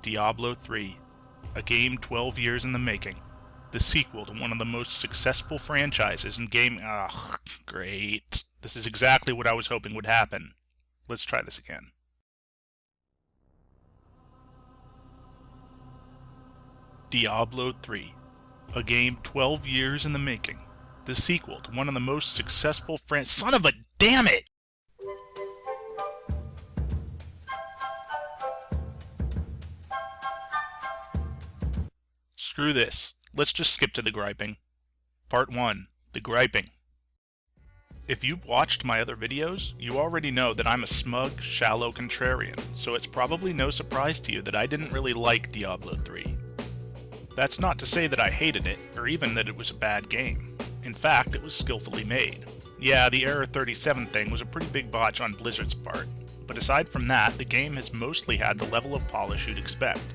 Diablo 3, a game 12 years in the making, the sequel to one of the most successful franchises in game. Ugh, great. This is exactly what I was hoping would happen. Let's try this again. Diablo 3, a game 12 years in the making, the sequel to one of the most successful Son of a damn it! Screw this. Let's just skip to the griping. Part 1. The griping. If you've watched my other videos, you already know that I'm a smug, shallow contrarian, so it's probably no surprise to you that I didn't really like Diablo 3. That's not to say that I hated it, or even that it was a bad game. In fact, it was skillfully made. Yeah, the Error 37 thing was a pretty big botch on Blizzard's part, but aside from that, the game has mostly had the level of polish you'd expect.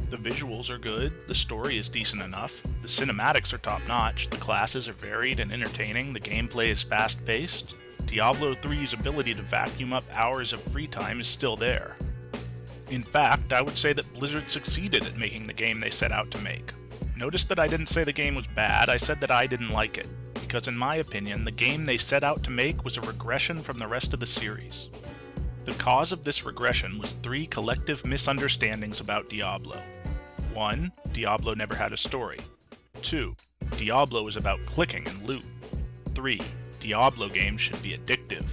The visuals are good, the story is decent enough, the cinematics are top-notch, the classes are varied and entertaining, the gameplay is fast-paced. Diablo 3's ability to vacuum up hours of free time is still there. In fact, I would say that Blizzard succeeded at making the game they set out to make. Notice that I didn't say the game was bad, I said that I didn't like it, because in my opinion, the game they set out to make was a regression from the rest of the series. The cause of this regression was 3 collective misunderstandings about Diablo. 1. Diablo never had a story. 2. Diablo is about clicking and loot. 3. Diablo games should be addictive.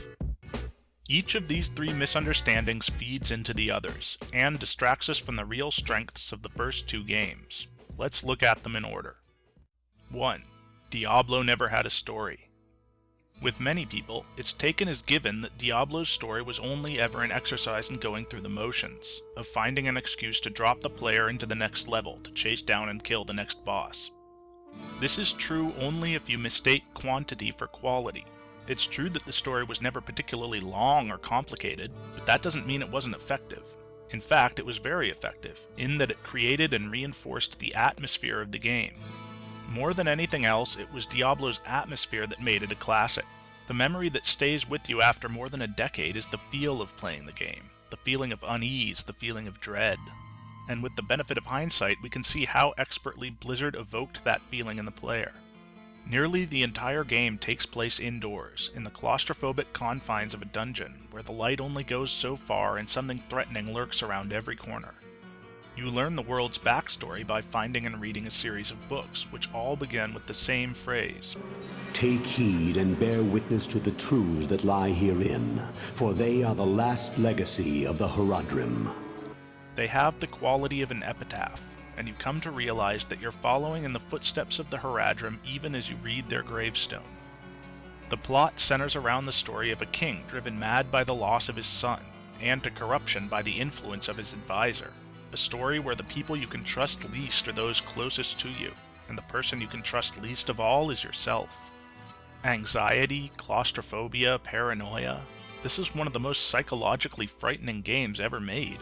Each of these 3 misunderstandings feeds into the others, and distracts us from the real strengths of the first 2 games. Let's look at them in order. 1. Diablo never had a story. With many people, it's taken as given that Diablo's story was only ever an exercise in going through the motions, of finding an excuse to drop the player into the next level to chase down and kill the next boss. This is true only if you mistake quantity for quality. It's true that the story was never particularly long or complicated, but that doesn't mean it wasn't effective. In fact, it was very effective, in that it created and reinforced the atmosphere of the game. More than anything else, it was Diablo's atmosphere that made it a classic. The memory that stays with you after more than a decade is the feel of playing the game, the feeling of unease, the feeling of dread. And with the benefit of hindsight, we can see how expertly Blizzard evoked that feeling in the player. Nearly the entire game takes place indoors, in the claustrophobic confines of a dungeon, where the light only goes so far and something threatening lurks around every corner. You learn the world's backstory by finding and reading a series of books, which all begin with the same phrase. Take heed and bear witness to the truths that lie herein, for they are the last legacy of the Horadrim. They have the quality of an epitaph, and you come to realize that you're following in the footsteps of the Horadrim even as you read their gravestone. The plot centers around the story of a king driven mad by the loss of his son, and to corruption by the influence of his advisor. A story where the people you can trust least are those closest to you, and the person you can trust least of all is yourself. Anxiety, claustrophobia, paranoia. This is one of the most psychologically frightening games ever made.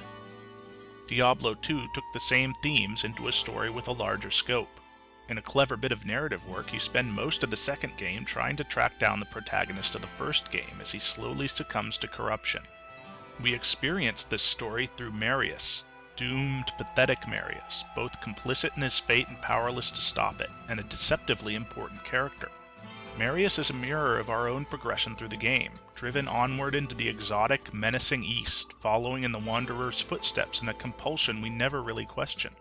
Diablo 2 took the same themes into a story with a larger scope. In a clever bit of narrative work, you spend most of the second game trying to track down the protagonist of the first game as he slowly succumbs to corruption. We experience this story through Marius, doomed, pathetic Marius, both complicit in his fate and powerless to stop it, and a deceptively important character. Marius is a mirror of our own progression through the game, driven onward into the exotic, menacing East, following in the Wanderer's footsteps in a compulsion we never really question.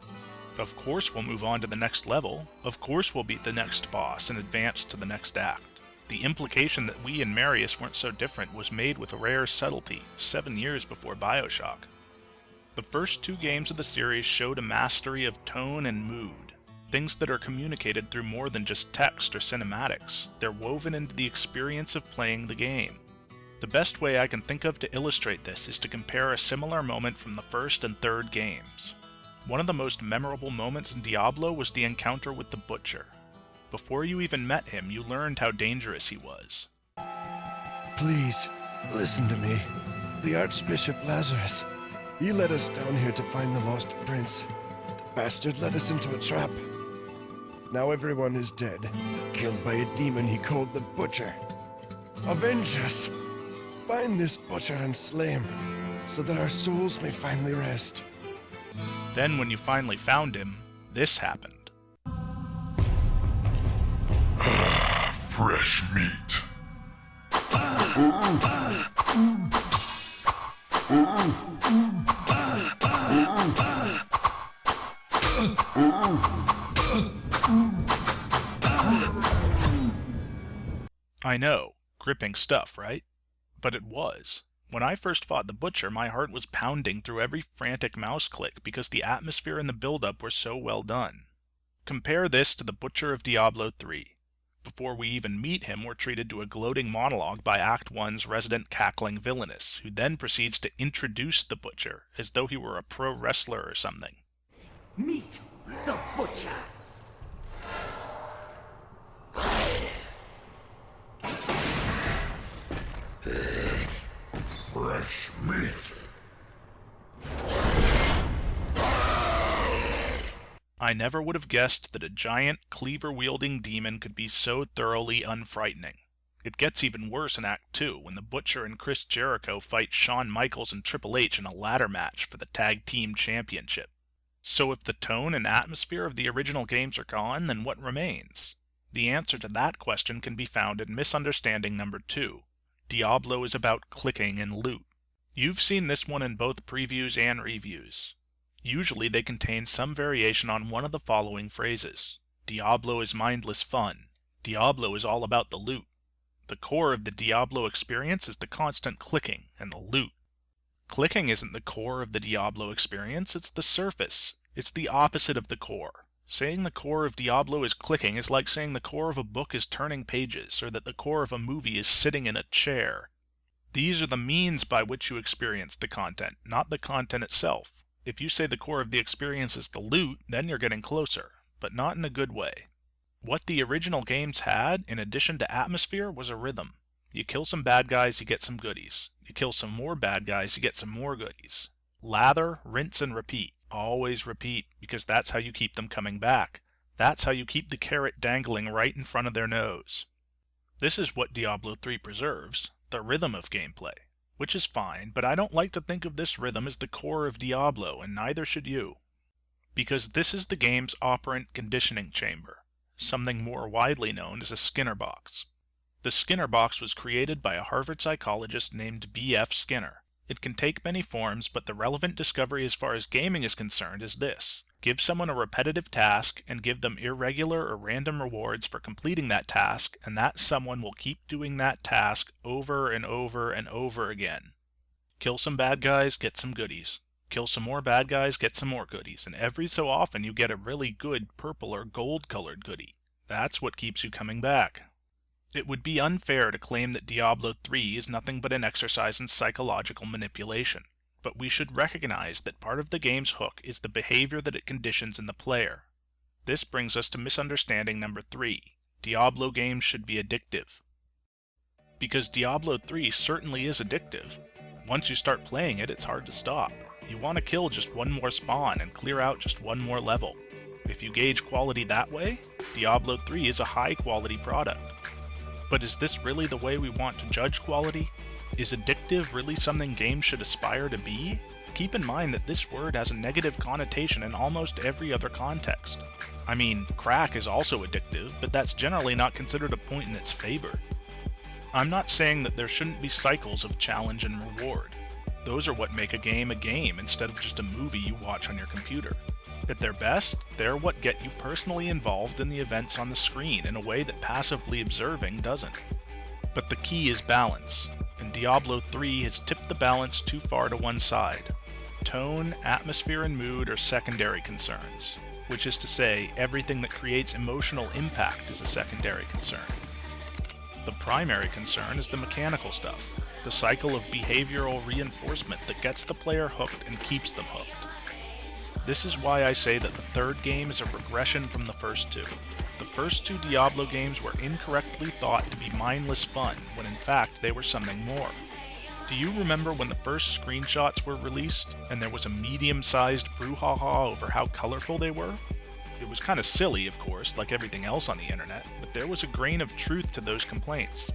Of course we'll move on to the next level, of course we'll beat the next boss and advance to the next act. The implication that we and Marius weren't so different was made with rare subtlety, 7 years before BioShock. The first 2 games of the series showed a mastery of tone and mood, things that are communicated through more than just text or cinematics. They're woven into the experience of playing the game. The best way I can think of to illustrate this is to compare a similar moment from the first and third games. One of the most memorable moments in Diablo was the encounter with the Butcher. Before you even met him, you learned how dangerous he was. Please, listen to me. The Archbishop Lazarus. He led us down here to find the lost prince. The bastard led us into a trap. Now everyone is dead, killed by a demon he called the Butcher. Avenge us! Find this Butcher and slay him, so that our souls may finally rest. Then when you finally found him, this happened. Fresh meat. I know, gripping stuff, right? But it was. When I first fought the Butcher, my heart was pounding through every frantic mouse click because the atmosphere and the build-up were so well done. Compare this to the Butcher of Diablo 3. Before we even meet him, we're treated to a gloating monologue by Act 1's resident cackling villainess, who then proceeds to introduce the Butcher, as though he were a pro wrestler or something. Meet the Butcher! Fresh meat. I never would have guessed that a giant, cleaver-wielding demon could be so thoroughly unfrightening. It gets even worse in Act 2, when the Butcher and Chris Jericho fight Shawn Michaels and Triple H in a ladder match for the Tag Team Championship. So if the tone and atmosphere of the original games are gone, then what remains? The answer to that question can be found in misunderstanding number 2. Diablo is about clicking and loot. You've seen this one in both previews and reviews. Usually they contain some variation on one of the following phrases. Diablo is mindless fun. Diablo is all about the loot. The core of the Diablo experience is the constant clicking and the loot. Clicking isn't the core of the Diablo experience, it's the surface. It's the opposite of the core. Saying the core of Diablo is clicking is like saying the core of a book is turning pages, or that the core of a movie is sitting in a chair. These are the means by which you experience the content, not the content itself. If you say the core of the experience is the loot, then you're getting closer, but not in a good way. What the original games had, in addition to atmosphere, was a rhythm. You kill some bad guys, you get some goodies. You kill some more bad guys, you get some more goodies. Lather, rinse, and repeat. Always repeat, because that's how you keep them coming back. That's how you keep the carrot dangling right in front of their nose. This is what Diablo 3 preserves, the rhythm of gameplay. Which is fine, but I don't like to think of this rhythm as the core of Diablo, and neither should you. Because this is the game's operant conditioning chamber, something more widely known as a Skinner box. The Skinner box was created by a Harvard psychologist named B.F. Skinner. It can take many forms, but the relevant discovery as far as gaming is concerned is this. Give someone a repetitive task and give them irregular or random rewards for completing that task, and that someone will keep doing that task over and over and over again. Kill some bad guys, get some goodies. Kill some more bad guys, get some more goodies, and every so often you get a really good purple or gold-colored goodie. That's what keeps you coming back. It would be unfair to claim that Diablo 3 is nothing but an exercise in psychological manipulation. But we should recognize that part of the game's hook is the behavior that it conditions in the player. This brings us to misunderstanding number 3. Diablo games should be addictive. Because Diablo 3 certainly is addictive. Once you start playing it, it's hard to stop. You want to kill just one more spawn and clear out just one more level. If you gauge quality that way, Diablo 3 is a high-quality product. But is this really the way we want to judge quality? Is addictive really something games should aspire to be? Keep in mind that this word has a negative connotation in almost every other context. I mean, crack is also addictive, but that's generally not considered a point in its favor. I'm not saying that there shouldn't be cycles of challenge and reward. Those are what make a game instead of just a movie you watch on your computer. At their best, they're what get you personally involved in the events on the screen in a way that passively observing doesn't. But the key is balance, and Diablo 3 has tipped the balance too far to one side. Tone, atmosphere, and mood are secondary concerns, which is to say, everything that creates emotional impact is a secondary concern. The primary concern is the mechanical stuff, the cycle of behavioral reinforcement that gets the player hooked and keeps them hooked. This is why I say that the third game is a regression from the first two. The first two Diablo games were incorrectly thought to be mindless fun, when in fact they were something more. Do you remember when the first screenshots were released, and there was a medium-sized brouhaha over how colorful they were? It was kind of silly, of course, like everything else on the internet, but there was a grain of truth to those complaints.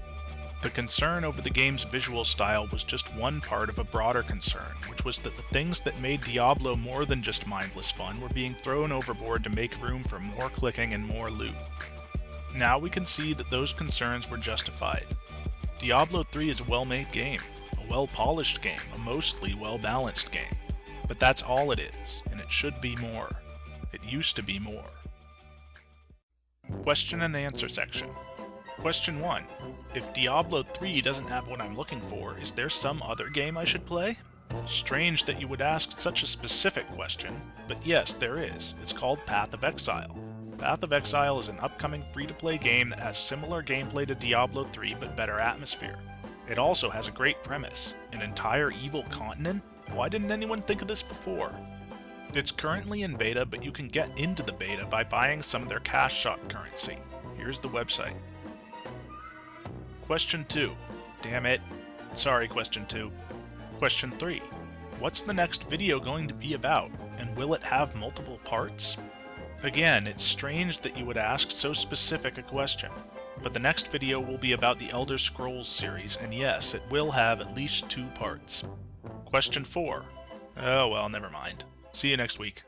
The concern over the game's visual style was just one part of a broader concern, which was that the things that made Diablo more than just mindless fun were being thrown overboard to make room for more clicking and more loot. Now we can see that those concerns were justified. Diablo 3 is a well-made game, a well-polished game, a mostly well-balanced game. But that's all it is, and it should be more. It used to be more. Question and answer section. Question 1. If Diablo 3 doesn't have what I'm looking for, is there some other game I should play? Strange that you would ask such a specific question, but yes, there is. It's called Path of Exile. Path of Exile is an upcoming free-to-play game that has similar gameplay to Diablo 3 but better atmosphere. It also has a great premise. An entire evil continent? Why didn't anyone think of this before? It's currently in beta, but you can get into the beta by buying some of their cash shop currency. Here's the website. Question 2. Damn it. Sorry, question 2. Question 3. What's the next video going to be about, and will it have multiple parts? Again, it's strange that you would ask so specific a question, but the next video will be about the Elder Scrolls series, and yes, it will have at least 2 parts. Question 4. Oh well, never mind. See you next week.